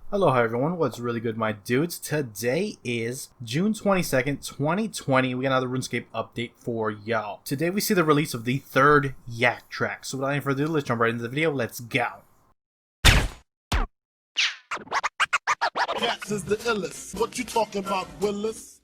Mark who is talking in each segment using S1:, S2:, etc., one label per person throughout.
S1: Hello, everyone. What's really good, my dudes? Today is June 22nd, 2020. We got another RuneScape update for y'all. Today we see the release of the third Yak track. So without any further ado, let's jump right into the video. Let's go.
S2: Yaks is the illest. What you talking about, Willis?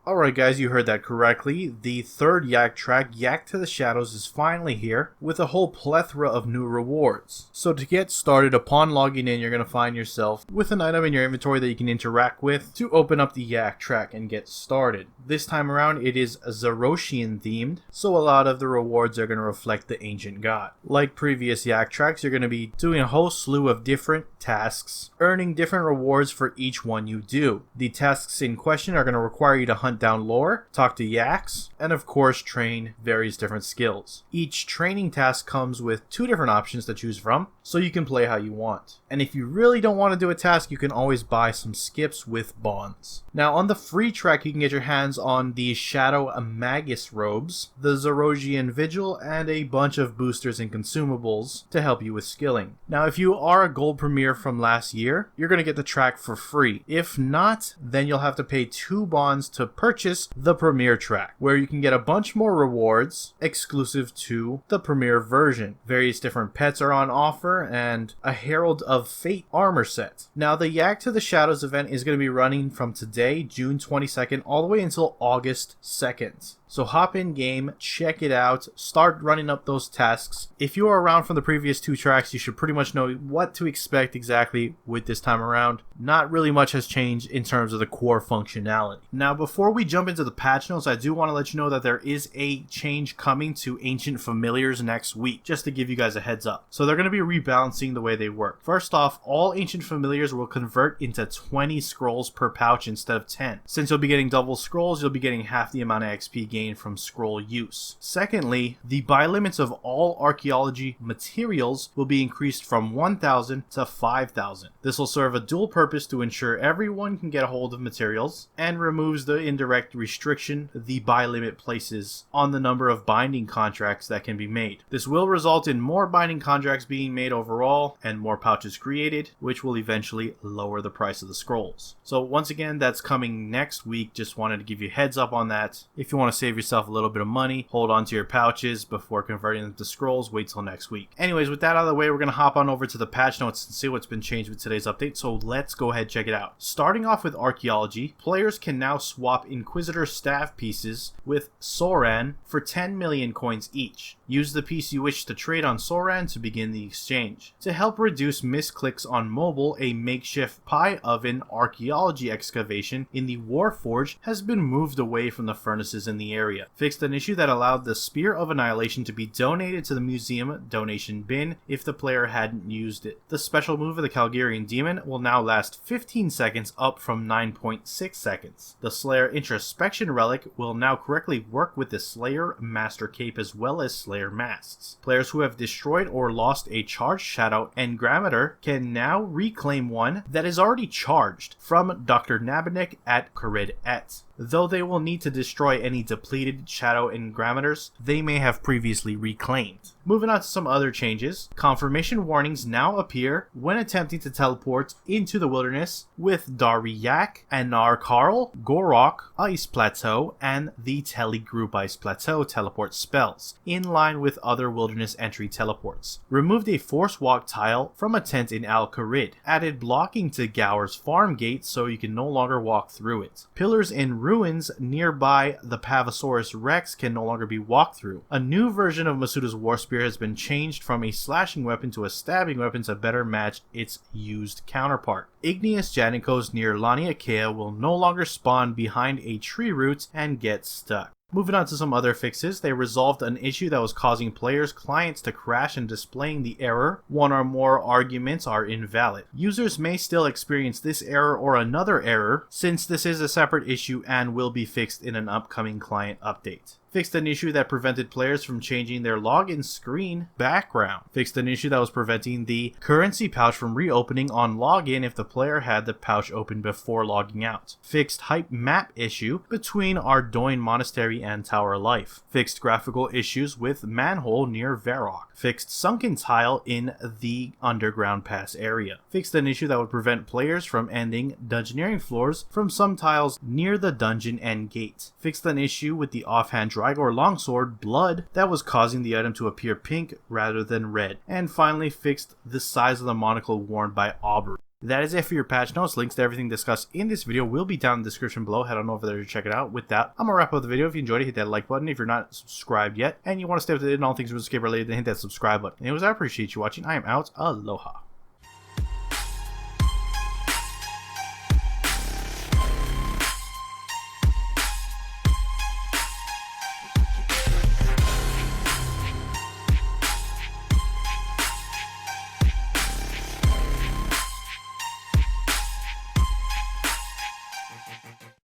S1: Alright guys, you heard that correctly. The third Yak track, Yak to the Shadows, is finally here with a whole plethora of new rewards. So to get started, upon logging in, you're going to find yourself with an item in your inventory that you can interact with to open up the Yak track and get started. This time around, it is Zarosian themed, so a lot of the rewards are going to reflect the ancient god. Like previous Yak tracks, you're going to be doing a whole slew of different tasks, earning different rewards for each one you do. The tasks in question are going to require you to hunt down lore, talk to yaks, and of course train various different skills. Each training task comes with two different options to choose from, so you can play how you want. And if you really don't want to do a task, you can always buy some skips with bonds. Now on the free track, you can get your hands on the Shadow Magus robes, the Zarosian Vigil, and a bunch of boosters and consumables to help you with skilling. Now if you are a gold premier from last year, you're going to get the track for free. If not, then you'll have to pay 2 bonds to purchase the Premier track, where you can get a bunch more rewards exclusive to the Premier version. Various different pets are on offer and a Herald of Fate armor set. Now the Yak to the Shadows event is going to be running from today, June 22nd, all the way until August 2nd. So hop in game, check it out, start running up those tasks. If you are around from the previous 2 tracks, you should pretty much know what to expect exactly with this time around. Not really much has changed in terms of the core functionality. Now before we jump into the patch notes, I do want to let you know that there is a change coming to Ancient Familiars next week, just to give you guys a heads up. So they're going to be rebalancing the way they work. First off, all Ancient Familiars will convert into 20 scrolls per pouch instead of 10. Since you'll be getting double scrolls, you'll be getting half the amount of XP gained from scroll use. Secondly, the buy limits of all archaeology materials will be increased from 1,000 to 5,000. This will serve a dual purpose to ensure everyone can get a hold of materials, and removes the indirect restriction the buy limit places on the number of binding contracts that can be made. This will result in more binding contracts being made overall and more pouches created, which will eventually lower the price of the scrolls. So once again, that's coming next week. Just wanted to give you a heads up on that. If you want to save yourself a little bit of money, hold on to your pouches before converting them to scrolls, wait till next week. Anyways, with that out of the way, we're going to hop on over to the patch notes and see what's been changed with today's update, so let's go ahead and check it out. Starting off with Archeology, players can now swap Inquisitor staff pieces with Soran for 10 million coins each. Use the piece you wish to trade on Soran to begin the exchange. To help reduce misclicks on mobile, a makeshift pie oven archaeology excavation in the Warforge has been moved away from the furnaces in the area. Fixed an issue that allowed the Spear of Annihilation to be donated to the museum donation bin if the player hadn't used it. The special move of the Calgarian Demon will now last 15 seconds, up from 9.6 seconds. The Slayer Introspection Relic will now correctly work with the Slayer Master Cape as well as Slayer Masks. Players who have destroyed or lost a charged Shadow Engrameter can now reclaim one that is already charged from Dr. Nabanek at Karid Et. Though they will need to destroy any depleted Shadow Engrameters they may have previously reclaimed. Moving on to some other changes, confirmation warnings now appear when attempting to teleport into the wilderness with Dariyak, Anar Karl, Gorok, Ice Plateau, and the Telegroup Ice Plateau teleport spells, in line with other wilderness entry teleports. Removed a Force Walk tile from a tent in Al Kharid. Added blocking to Gower's farm gate so you can no longer walk through it. Pillars in ruins nearby the Pavasaurus Rex can no longer be walked through. A new version of Masuda's War Spear has been changed from a slashing weapon to a stabbing weapon to better match its used counterpart. Igneous Janikos near Laniakea will no longer spawn behind a tree root and get stuck. Moving on to some other fixes, they resolved an issue that was causing players' clients to crash and displaying the error, one or more arguments are invalid. Users may still experience this error or another error, since this is a separate issue and will be fixed in an upcoming client update. Fixed an issue that prevented players from changing their login screen background. Fixed an issue that was preventing the currency pouch from reopening on login if the player had the pouch open before logging out. Fixed hype map issue between Ardoin Monastery and Tower Life. Fixed graphical issues with manhole near Varrock. Fixed sunken tile in the underground pass area. Fixed an issue that would prevent players from ending dungeoneering floors from some tiles near the dungeon end gate. Fixed an issue with the offhand Drygor longsword blood that was causing the item to appear pink rather than red. And finally fixed the size of the monocle worn by Aubrey. That is it for your patch notes. Links to everything discussed in this video will be down in the description below. Head on over there to check it out. With that, I'm going to wrap up the video. If you enjoyed it, hit that like button. If you're not subscribed yet and you want to stay up to date on all things RuneScape related, then hit that subscribe button. Anyways, I appreciate you watching. I am out. Aloha.